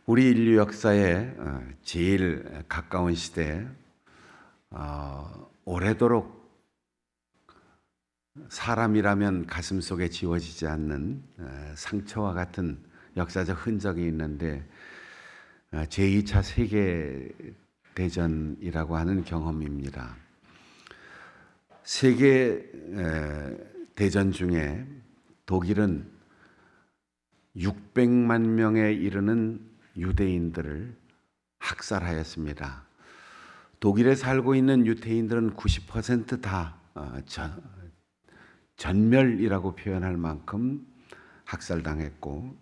우리 인류 역사에 제일 가까운 시대에 오래도록 사람이라면 가슴속에 지워지지 않는 상처와 같은 역사적 흔적이 있는데 제2차 세계대전이라고 하는 경험입니다. 세계대전 중에 독일은 600만 명에 이르는 유대인들을 학살하였습니다. 독일에 살고 있는 유대인들은 90%다 전멸이라고 표현할 만큼 학살당했고,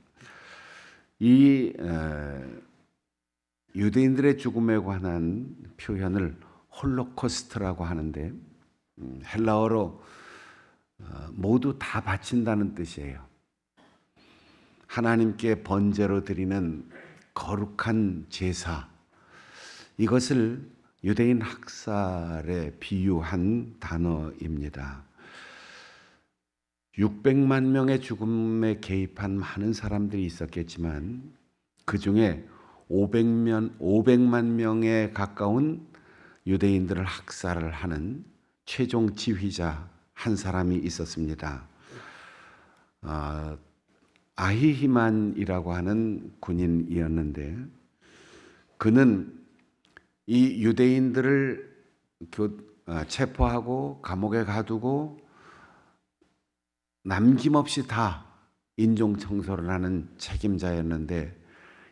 이 유대인들의 죽음에 관한 표현을 홀로코스트라고 하는데 헬라어로 모두 다 바친다는 뜻이에요. 하나님께 번제로 드리는 거룩한 제사, 이것을 유대인 학살에 비유한 단어입니다. 600만 명의 죽음에 개입한 많은 사람들이 있었겠지만 그 중에 500만 명에 가까운 유대인들을 학살을 하는 최종 지휘자 한 사람이 있었습니다. 아히히만이라고 하는 군인이었는데, 그는 이 유대인들을 체포하고 감옥에 가두고 남김없이 다 인종 청소를 하는 책임자였는데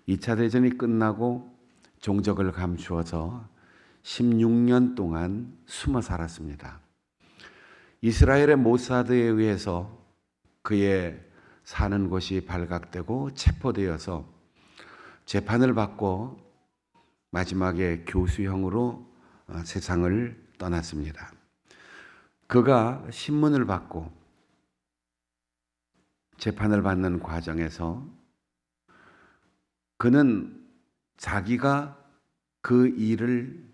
2차 대전이 끝나고 종적을 감추어서 16년 동안 숨어 살았습니다. 이스라엘의 모사드에 의해서 그의 사는 곳이 발각되고 체포되어서 재판을 받고 마지막에 교수형으로 세상을 떠났습니다. 그가 신문을 받고 재판을 받는 과정에서 그는 자기가 그 일을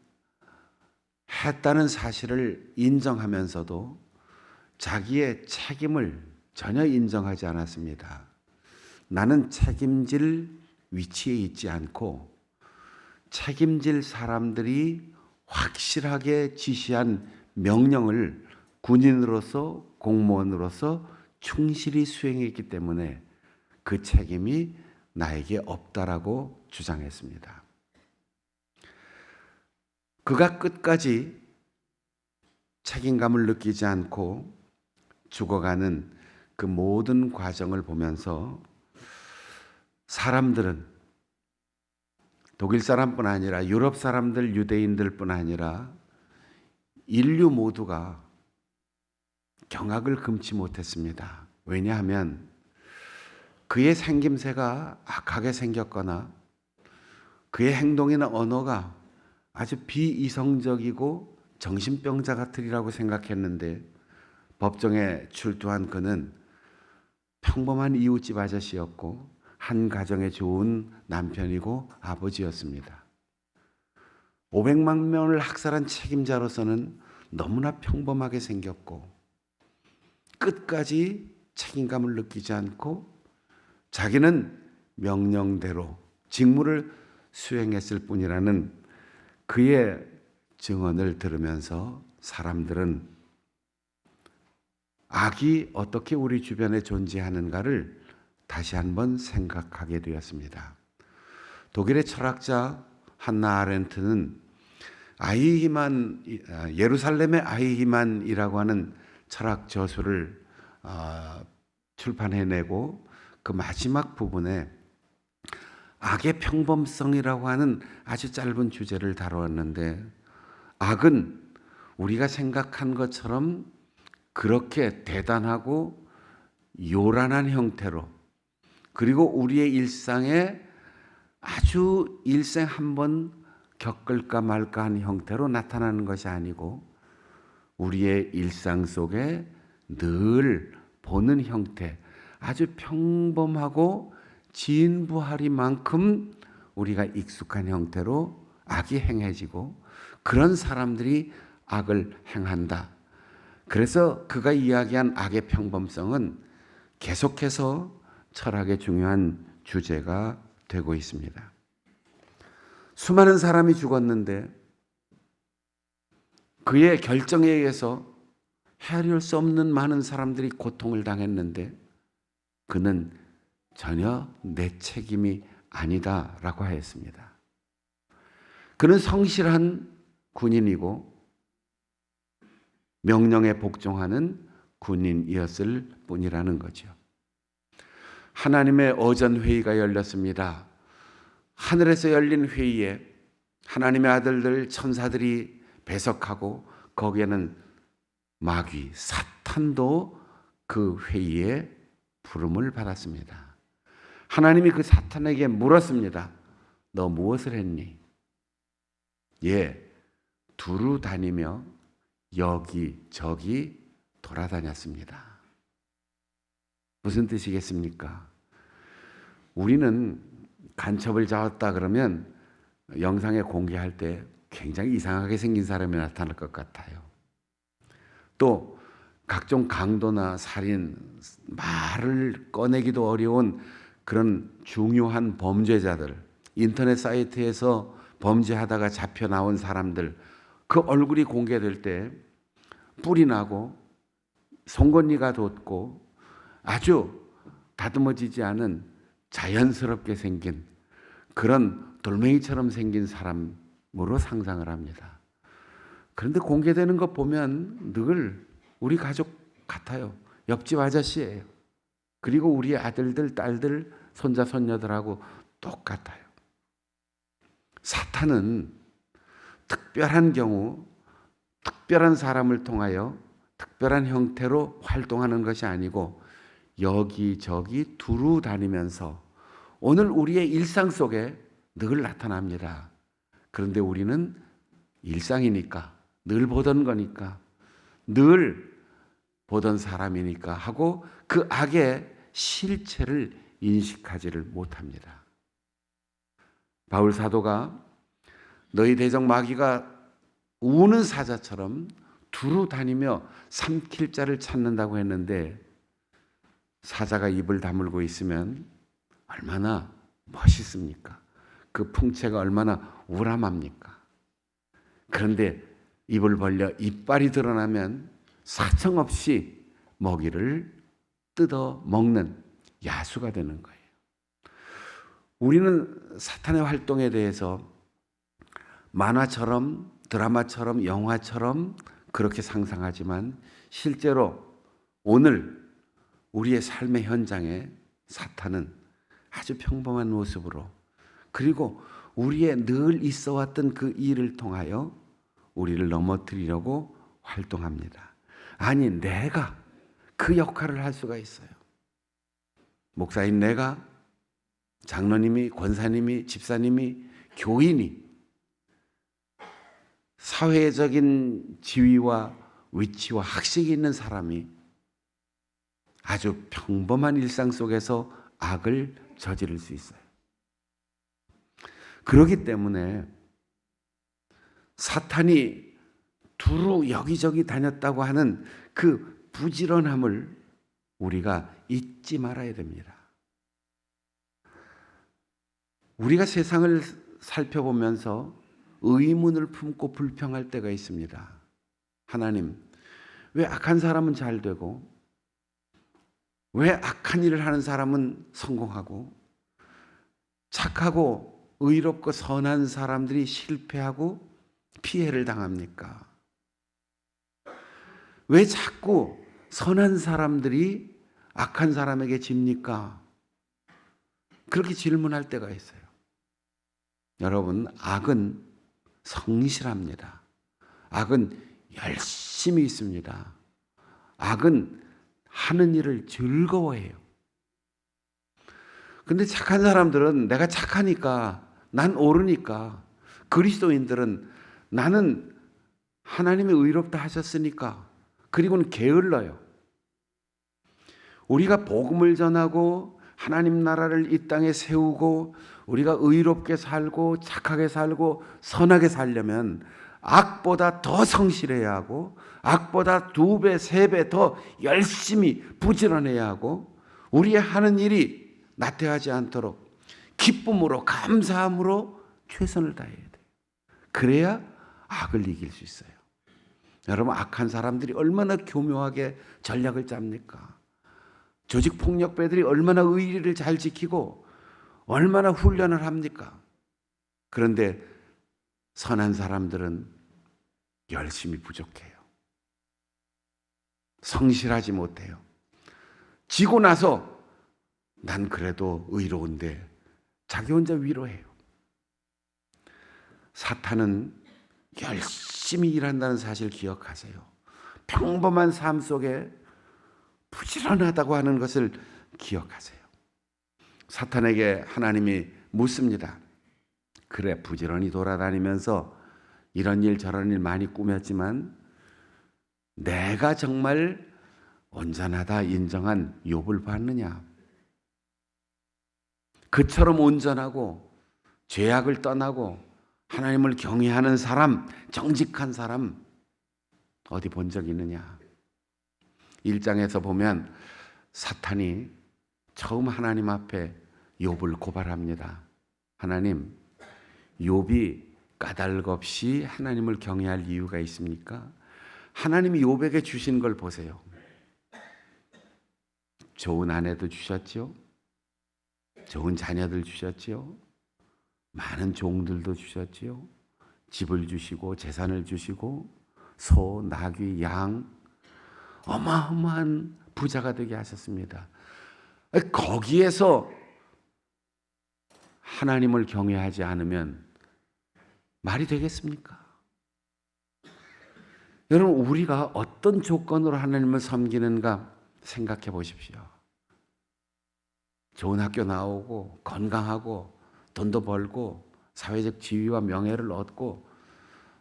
했다는 사실을 인정하면서도 자기의 책임을 전혀 인정하지 않았습니다. 나는 책임질 위치에 있지 않고 책임질 사람들이 확실하게 지시한 명령을 군인으로서, 공무원으로서 충실히 수행했기 때문에 그 책임이 나에게 없다라고 주장했습니다. 그가 끝까지 책임감을 느끼지 않고 죽어가는 그 모든 과정을 보면서 사람들은, 독일 사람뿐 아니라 유럽 사람들, 유대인들뿐 아니라 인류 모두가 경악을 금치 못했습니다. 왜냐하면 그의 생김새가 악하게 생겼거나 그의 행동이나 언어가 아주 비이성적이고 정신병자 같으리라고 생각했는데, 법정에 출두한 그는 평범한 이웃집 아저씨였고 한 가정에 좋은 남편이고 아버지였습니다. 500만 명을 학살한 책임자로서는 너무나 평범하게 생겼고 끝까지 책임감을 느끼지 않고 자기는 명령대로 직무를 수행했을 뿐이라는 그의 증언을 들으면서 사람들은 악이 어떻게 우리 주변에 존재하는가를 다시 한번 생각하게 되었습니다. 독일의 철학자 한나 아렌트는 예루살렘의 아히히만이라고 하는 철학 저술을 출판해내고 그 마지막 부분에 악의 평범성이라고 하는 아주 짧은 주제를 다루었는데, 악은 우리가 생각한 것처럼 그렇게 대단하고 요란한 형태로, 그리고 우리의 일상에 아주 일생 한 번 겪을까 말까 한 형태로 나타나는 것이 아니고 우리의 일상 속에 늘 보는 형태, 아주 평범하고 진부하리만큼 우리가 익숙한 형태로 악이 행해지고 그런 사람들이 악을 행한다. 그래서 그가 이야기한 악의 평범성은 계속해서 철학의 중요한 주제가 되고 있습니다. 수많은 사람이 죽었는데 그의 결정에 의해서 헤아릴 수 없는 많은 사람들이 고통을 당했는데 그는 전혀 내 책임이 아니다라고 하였습니다. 그는 성실한 군인이고 명령에 복종하는 군인이었을 뿐이라는 거죠. 하나님의 어전 회의가 열렸습니다. 하늘에서 열린 회의에 하나님의 아들들 천사들이 배석하고 거기에는 마귀 사탄도 그 회의에 부름을 받았습니다. 하나님이 그 사탄에게 물었습니다. 너 무엇을 했니? 두루 다니며 여기저기 돌아다녔습니다. 무슨 뜻이겠습니까? 우리는 간첩을 잡았다 그러면 영상에 공개할 때 굉장히 이상하게 생긴 사람이 나타날 것 같아요. 또 각종 강도나 살인, 말을 꺼내기도 어려운 그런 중요한 범죄자들, 인터넷 사이트에서 범죄하다가 잡혀 나온 사람들, 그 얼굴이 공개될 때 뿔이 나고 송곳니가 돋고 아주 다듬어지지 않은 자연스럽게 생긴 그런 돌멩이처럼 생긴 사람으로 상상을 합니다. 그런데 공개되는 것 보면 늘 우리 가족 같아요. 옆집 아저씨예요. 그리고 우리 아들들, 딸들, 손자, 손녀들하고 똑같아요. 사탄은 특별한 경우, 특별한 사람을 통하여 특별한 형태로 활동하는 것이 아니고 여기저기 두루 다니면서 오늘 우리의 일상 속에 늘 나타납니다. 그런데 우리는 일상이니까, 늘 보던 거니까, 늘 보던 사람이니까 하고 그 악의 실체를 인식하지를 못합니다. 바울 사도가 너희 대적 마귀가 우는 사자처럼 두루 다니며 삼킬 자를 찾는다고 했는데 사자가 입을 다물고 있으면 얼마나 멋있습니까? 그 풍채가 얼마나 우람합니까? 그런데 입을 벌려 이빨이 드러나면 사정없이 먹이를 뜯어 먹는 야수가 되는 거예요. 우리는 사탄의 활동에 대해서 만화처럼, 드라마처럼, 영화처럼 그렇게 상상하지만 실제로 오늘 우리의 삶의 현장에 사탄은 아주 평범한 모습으로 그리고 우리의 늘 있어 왔던 그 일을 통하여 우리를 넘어뜨리려고 활동합니다. 아니, 내가 그 역할을 할 수가 있어요. 목사인 내가, 장로님이, 권사님이, 집사님이, 교인이 사회적인 지위와 위치와 학식이 있는 사람이 아주 평범한 일상 속에서 악을 저지를 수 있어요. 그렇기 때문에 사탄이 두루 여기저기 다녔다고 하는 그 부지런함을 우리가 잊지 말아야 됩니다. 우리가 세상을 살펴보면서 의문을 품고 불평할 때가 있습니다. 하나님, 왜 악한 사람은 잘 되고 왜 악한 일을 하는 사람은 성공하고 착하고 의롭고 선한 사람들이 실패하고 피해를 당합니까? 왜 자꾸 선한 사람들이 악한 사람에게 집니까? 그렇게 질문할 때가 있어요. 여러분, 악은 성실합니다. 악은 열심히 있습니다. 악은 하는 일을 즐거워해요. 근데 착한 사람들은 내가 착하니까, 난 옳으니까, 그리스도인들은 나는 하나님이 의롭다 하셨으니까, 그리고는 게을러요. 우리가 복음을 전하고 하나님 나라를 이 땅에 세우고 우리가 의롭게 살고 착하게 살고 선하게 살려면 악보다 더 성실해야 하고 악보다 2배, 3배 더 열심히 부지런해야 하고 우리의 하는 일이 나태하지 않도록 기쁨으로 감사함으로 최선을 다해야 돼요. 그래야 악을 이길 수 있어요. 여러분, 악한 사람들이 얼마나 교묘하게 전략을 짭니까? 조직폭력배들이 얼마나 의리를 잘 지키고 얼마나 훈련을 합니까? 그런데 선한 사람들은 열심히 부족해요. 성실하지 못해요. 지고 나서 난 그래도 의로운데 자기 혼자 위로해요. 사탄은 열심히 일한다는 사실 기억하세요. 평범한 삶 속에 부지런하다고 하는 것을 기억하세요. 사탄에게 하나님이 묻습니다. 그래, 부지런히 돌아다니면서 이런 일 저런 일 많이 꾸몄지만 내가 정말 온전하다 인정한 욥을 봤느냐? 그처럼 온전하고 죄악을 떠나고 하나님을 경외하는 사람, 정직한 사람 어디 본 적 있느냐? 1장에서 보면 사탄이 처음 하나님 앞에 욥을 고발합니다. 하나님, 욥이 까닭없이 하나님을 경외할 이유가 있습니까? 하나님이 욥에게 주신 걸 보세요. 좋은 아내도 주셨죠. 좋은 자녀들 주셨죠. 많은 종들도 주셨지요. 집을 주시고 재산을 주시고 소, 나귀, 양 어마어마한 부자가 되게 하셨습니다. 거기에서 하나님을 경외하지 않으면 말이 되겠습니까? 여러분, 우리가 어떤 조건으로 하나님을 섬기는가 생각해 보십시오. 좋은 학교 나오고 건강하고 돈도 벌고 사회적 지위와 명예를 얻고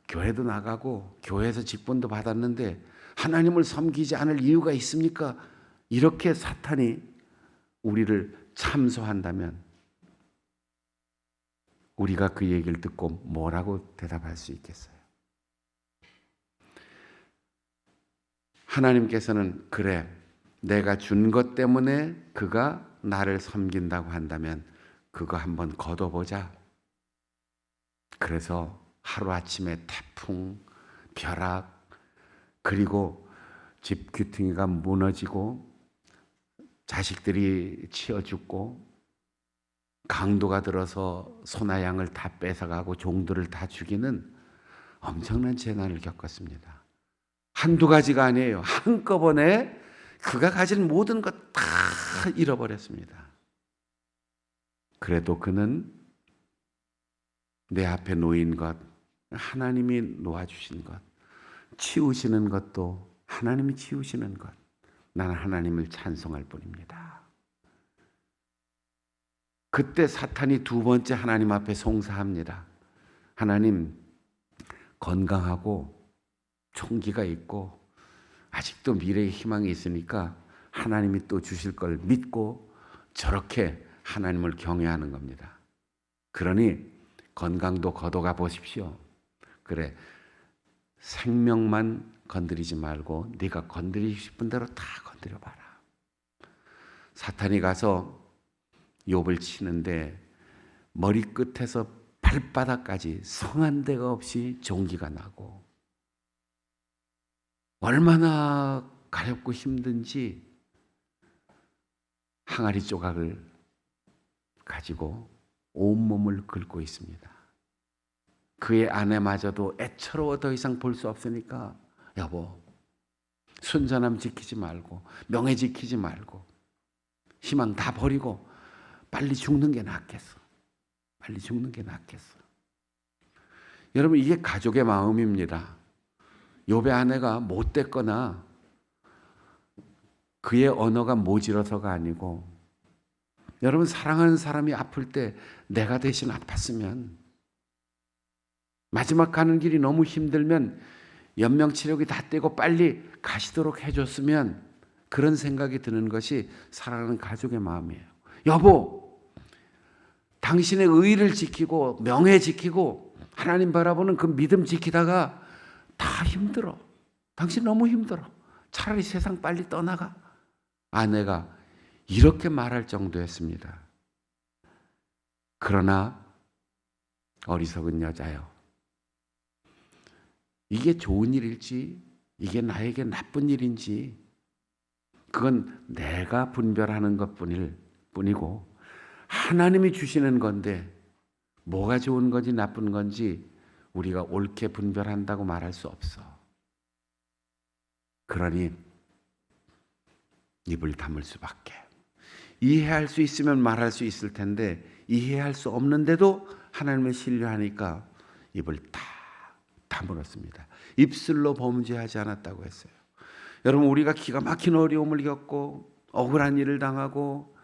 교회도 나가고 교회에서 직분도 받았는데 하나님을 섬기지 않을 이유가 있습니까? 이렇게 사탄이 우리를 참소한다면 우리가 그 얘기를 듣고 뭐라고 대답할 수 있겠어요? 하나님께서는 그래, 내가 준 것 때문에 그가 나를 섬긴다고 한다면 그거 한번 걷어보자. 그래서 하루아침에 태풍, 벼락, 그리고 집 귀퉁이가 무너지고 자식들이 치어 죽고 강도가 들어서 소나 양을 다 뺏어가고 종들을 다 죽이는 엄청난 재난을 겪었습니다. 한두 가지가 아니에요. 한꺼번에 그가 가진 모든 것 다 잃어버렸습니다. 그래도 그는 내 앞에 놓인 것, 하나님이 놓아주신 것, 치우시는 것도 하나님이 치우시는 것, 나는 하나님을 찬송할 뿐입니다. 그때 사탄이 두 번째 하나님 앞에 송사합니다. 하나님, 건강하고 총기가 있고 아직도 미래의 희망이 있으니까 하나님이 또 주실 걸 믿고 저렇게 하나님을 경외하는 겁니다. 그러니 건강도 걷어가 보십시오. 그래, 생명만 건드리지 말고 네가 건드리고 싶은 대로 다 건드려 봐라. 사탄이 가서 욥을 치는데 머리끝에서 발바닥까지 성한 데가 없이 종기가 나고 얼마나 가렵고 힘든지 항아리 조각을 가지고 온몸을 긁고 있습니다. 그의 아내마저도 애처로워 더 이상 볼 수 없으니까 여보, 순전함 지키지 말고 명예 지키지 말고 희망 다 버리고 빨리 죽는 게 낫겠어. 빨리 죽는 게 낫겠어. 여러분, 이게 가족의 마음입니다. 욥의 아내가 못됐거나 그의 언어가 모질어서가 아니고, 여러분, 사랑하는 사람이 아플 때 내가 대신 아팠으면, 마지막 가는 길이 너무 힘들면 연명치료기 다 떼고 빨리 가시도록 해줬으면, 그런 생각이 드는 것이 사랑하는 가족의 마음이에요. 여보, 당신의 의를 지키고 명예 지키고 하나님 바라보는 그 믿음 지키다가 다 힘들어. 당신 너무 힘들어. 차라리 세상 빨리 떠나가. 아내가 이렇게 말할 정도였습니다. 그러나 어리석은 여자여. 이게 좋은 일일지 이게 나에게 나쁜 일인지 그건 내가 분별하는 것뿐이고 하나님이 주시는 건데 뭐가 좋은 건지 나쁜 건지 우리가 옳게 분별한다고 말할 수 없어. 그러니 입을 다물 수밖에. 이해할 수 있으면 말할 수 있을 텐데 이해할 수 없는데도 하나님을 신뢰하니까 입을 다 다물었습니다. 입술로 범죄하지 않았다고 했어요. 여러분, 우리가 기가 막힌 어려움을 겪고 억울한 일을 당하고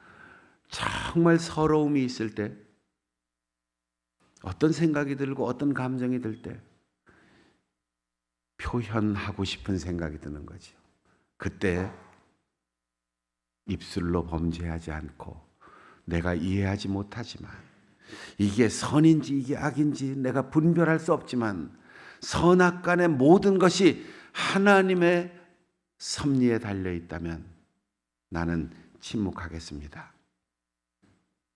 정말 서러움이 있을 때, 어떤 생각이 들고 어떤 감정이 들 때 표현하고 싶은 생각이 드는 거죠. 그때 입술로 범죄하지 않고 내가 이해하지 못하지만 이게 선인지 이게 악인지 내가 분별할 수 없지만 선악간의 모든 것이 하나님의 섭리에 달려 있다면 나는 침묵하겠습니다.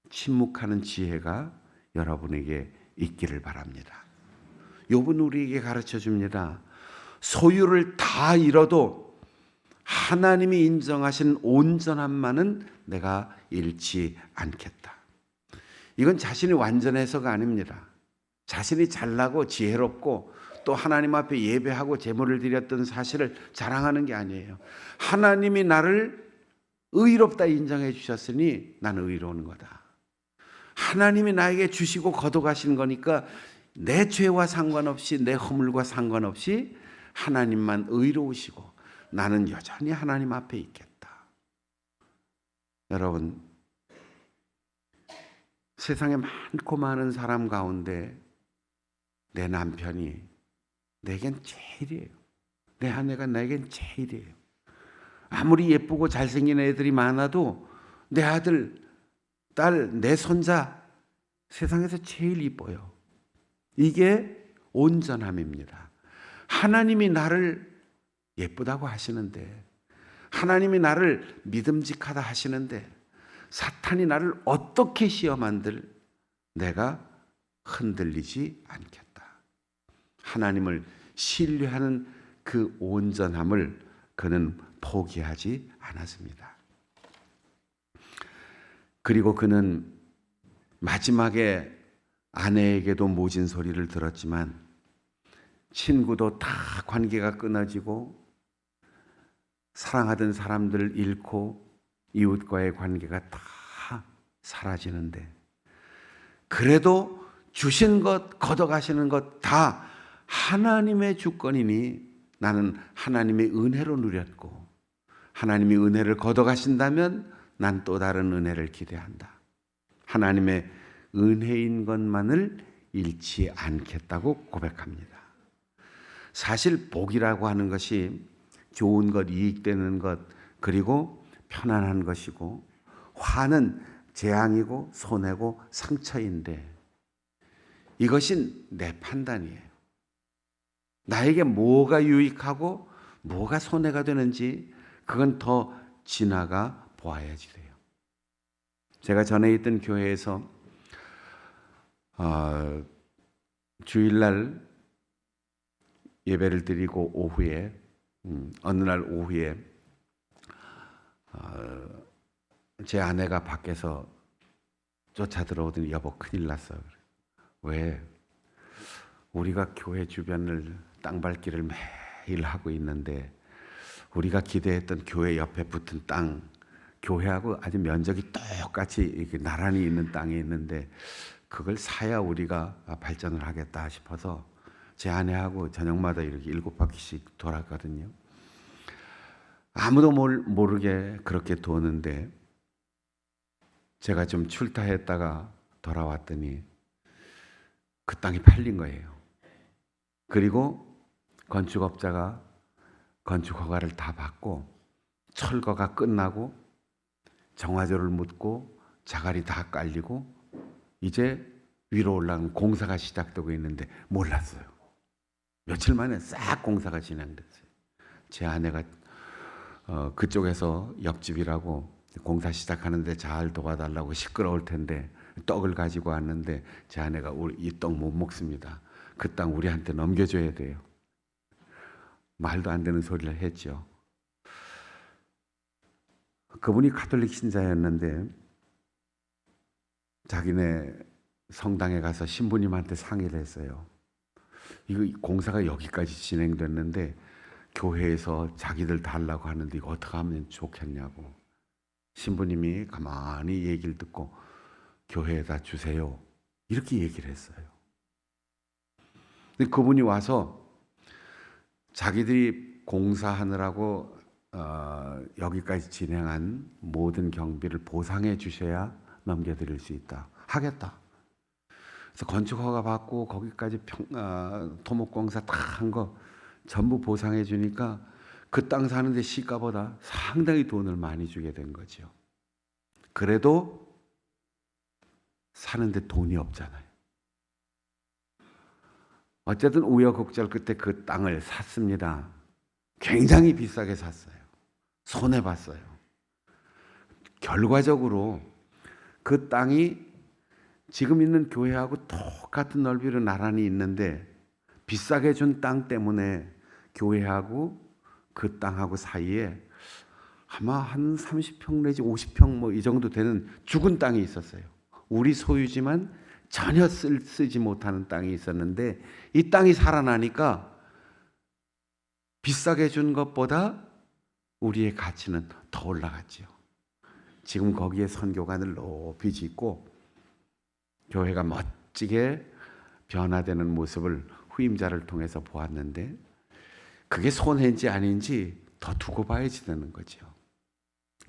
침묵하는 지혜가 여러분에게 있기를 바랍니다. 욥은 우리에게 가르쳐 줍니다. 소유를 다 잃어도 하나님이 인정하신 온전함만은 내가 잃지 않겠다. 이건 자신이 완전해서가 아닙니다. 자신이 잘나고 지혜롭고 또 하나님 앞에 예배하고 제물을 드렸던 사실을 자랑하는 게 아니에요. 하나님이 나를 의롭다 인정해 주셨으니 나는 의로운 거다. 하나님이 나에게 주시고 거둬가신 거니까 내 죄와 상관없이 내 허물과 상관없이 하나님만 의로우시고 나는 여전히 하나님 앞에 있겠다. 여러분, 세상에 많고 많은 사람 가운데 내 남편이 내겐 제일이에요. 내 아내가 내겐 제일이에요. 아무리 예쁘고 잘생긴 애들이 많아도 내 아들, 딸, 내 손자 세상에서 제일 이뻐요. 이게 온전함입니다. 하나님이 나를 예쁘다고 하시는데, 하나님이 나를 믿음직하다 하시는데 사탄이 나를 어떻게 시험한들 내가 흔들리지 않겠다. 하나님을 신뢰하는 그 온전함을 그는 포기하지 않았습니다. 그리고 그는 마지막에 아내에게도 모진 소리를 들었지만 친구도 다 관계가 끊어지고 사랑하던 사람들을 잃고 이웃과의 관계가 다 사라지는데 그래도 주신 것, 걷어가시는 것 다 하나님의 주권이니 나는 하나님의 은혜로 누렸고 하나님이 은혜를 걷어가신다면 난 또 다른 은혜를 기대한다. 하나님의 은혜인 것만을 잃지 않겠다고 고백합니다. 사실 복이라고 하는 것이 좋은 것, 이익되는 것, 그리고 편안한 것이고 화는 재앙이고 손해고 상처인데 이것이 내 판단이에요. 나에게 뭐가 유익하고 뭐가 손해가 되는지 그건 더 지나가 보아야지 돼요. 제가 전에 있던 교회에서 주일날 예배를 드리고 오후에 어느 날 오후에 제 아내가 밖에서 쫓아 들어오더니 여보 큰일 났어. 왜? 우리가 교회 주변을 땅밟기를 매일 하고 있는데 우리가 기대했던 교회 옆에 붙은 땅, 교회하고 아주 면적이 똑같이 이렇게 나란히 있는 땅이 있는데 그걸 사야 우리가 발전을 하겠다 싶어서 제 아내하고 저녁마다 이렇게 7바퀴씩 돌았거든요. 아무도 모르게 그렇게 도는데 제가 좀 출타했다가 돌아왔더니 그 땅이 팔린 거예요. 그리고 건축업자가 건축 허가를 다 받고 철거가 끝나고 정화조를 묻고 자갈이 다 깔리고 이제 위로 올라가는 공사가 시작되고 있는데 몰랐어요. 며칠 만에 싹 공사가 진행됐어요. 제 아내가 그쪽에서 옆집이라고 공사 시작하는데 잘 도와달라고 시끄러울 텐데 떡을 가지고 왔는데 제 아내가 이 떡 못 먹습니다. 그 땅 우리한테 넘겨줘야 돼요. 말도 안 되는 소리를 했죠. 그분이 가톨릭 신자였는데 자기네 성당에 가서 신부님한테 상의를 했어요. 이거 공사가 여기까지 진행됐는데 교회에서 자기들 달라고 하는데 이거 어떻게 하면 좋겠냐고. 신부님이 가만히 얘기를 듣고 교회에다 주세요. 이렇게 얘기를 했어요. 근데 그분이 와서 자기들이 공사하느라고 여기까지 진행한 모든 경비를 보상해 주셔야 넘겨드릴 수 있다. 하겠다. 그래서 건축허가 받고 거기까지 토목공사 다 한 거 전부 보상해 주니까 그 땅 사는데 시가보다 상당히 돈을 많이 주게 된 거죠. 그래도 사는데 돈이 없잖아요. 어쨌든 우여곡절 끝에 그 땅을 샀습니다. 굉장히 비싸게 샀어요. 손해봤어요. 결과적으로 그 땅이 지금 있는 교회하고 똑같은 넓이로 나란히 있는데 비싸게 준 땅 때문에 교회하고 그 땅하고 사이에 아마 한 30평 내지 50평 뭐 이 정도 되는 죽은 땅이 있었어요. 우리 소유지만 전혀 쓰지 못하는 땅이 있었는데 이 땅이 살아나니까 비싸게 준 것보다 우리의 가치는 더 올라갔지요. 지금 거기에 선교관을 높이 짓고 교회가 멋지게 변화되는 모습을 후임자를 통해서 보았는데 그게 손해인지 아닌지 더 두고 봐야지 되는 거죠.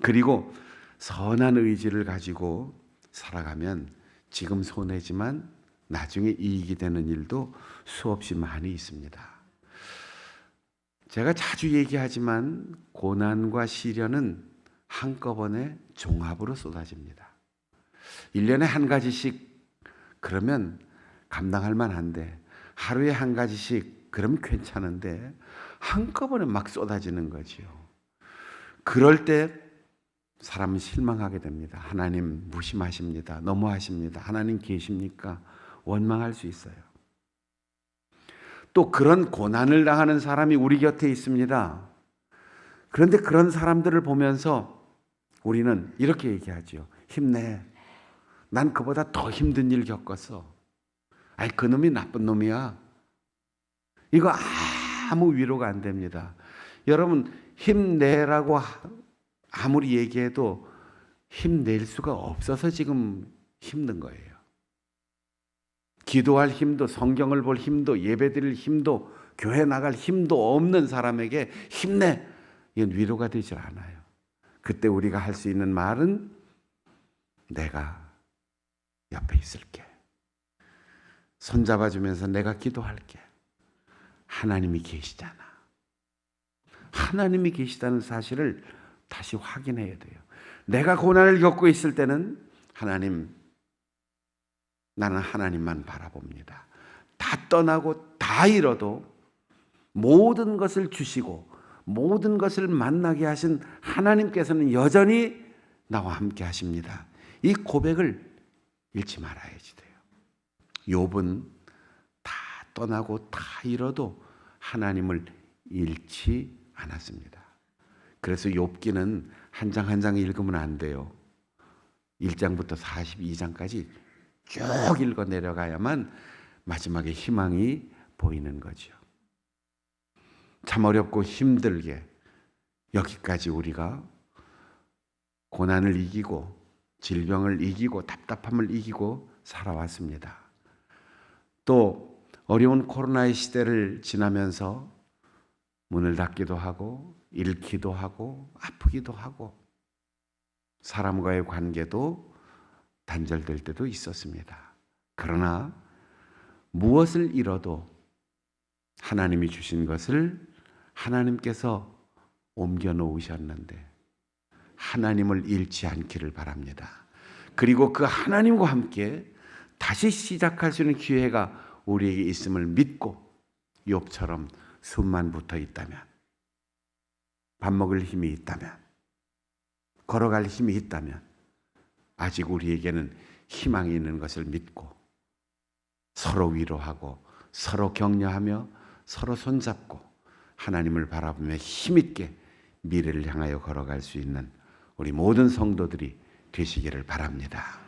그리고 선한 의지를 가지고 살아가면 지금 손해지만 나중에 이익이 되는 일도 수없이 많이 있습니다. 제가 자주 얘기하지만 고난과 시련은 한꺼번에 종합으로 쏟아집니다. 1년에 한 가지씩 그러면 감당할 만한데 하루에 한 가지씩 그러면 괜찮은데 한꺼번에 막 쏟아지는 거지요. 그럴 때 사람은 실망하게 됩니다. 하나님 무심하십니다. 너무하십니다. 하나님 계십니까? 원망할 수 있어요. 또 그런 고난을 당하는 사람이 우리 곁에 있습니다. 그런데 그런 사람들을 보면서 우리는 이렇게 얘기하죠. 힘내. 난 그보다 더 힘든 일 겪었어. 아이, 그놈이 나쁜 놈이야. 이거 아무 위로가 안 됩니다. 여러분, 힘내라고 아무리 얘기해도 힘낼 수가 없어서 지금 힘든 거예요. 기도할 힘도, 성경을 볼 힘도, 예배드릴 힘도, 교회 나갈 힘도 없는 사람에게 힘내, 이건 위로가 되질 않아요. 그때 우리가 할 수 있는 말은 내가 옆에 있을게. 손잡아주면서 내가 기도할게. 하나님이 계시잖아. 하나님이 계시다는 사실을 다시 확인해야 돼요. 내가 고난을 겪고 있을 때는 하나님, 나는 하나님만 바라봅니다. 다 떠나고 다 잃어도 모든 것을 주시고 모든 것을 만나게 하신 하나님께서는 여전히 나와 함께 하십니다. 이 고백을 잃지 말아야지 돼요. 욥은 다 떠나고 다 잃어도 하나님을 잃지 않았습니다. 그래서 욥기는 한 장 한 장 읽으면 안 돼요. 1장부터 42장까지 쭉 읽어 내려가야만 마지막에 희망이 보이는 거죠. 참 어렵고 힘들게 여기까지 우리가 고난을 이기고 질병을 이기고 답답함을 이기고 살아왔습니다. 또 어려운 코로나의 시대를 지나면서 문을 닫기도 하고 잃기도 하고 아프기도 하고 사람과의 관계도 단절될 때도 있었습니다. 그러나 무엇을 잃어도 하나님이 주신 것을 하나님께서 옮겨 놓으셨는데 하나님을 잃지 않기를 바랍니다. 그리고 그 하나님과 함께 다시 시작할 수 있는 기회가 우리에게 있음을 믿고 욥처럼 숨만 붙어 있다면, 밥 먹을 힘이 있다면, 걸어갈 힘이 있다면 아직 우리에게는 희망이 있는 것을 믿고 서로 위로하고 서로 격려하며 서로 손잡고 하나님을 바라보며 힘있게 미래를 향하여 걸어갈 수 있는 우리 모든 성도들이 되시기를 바랍니다.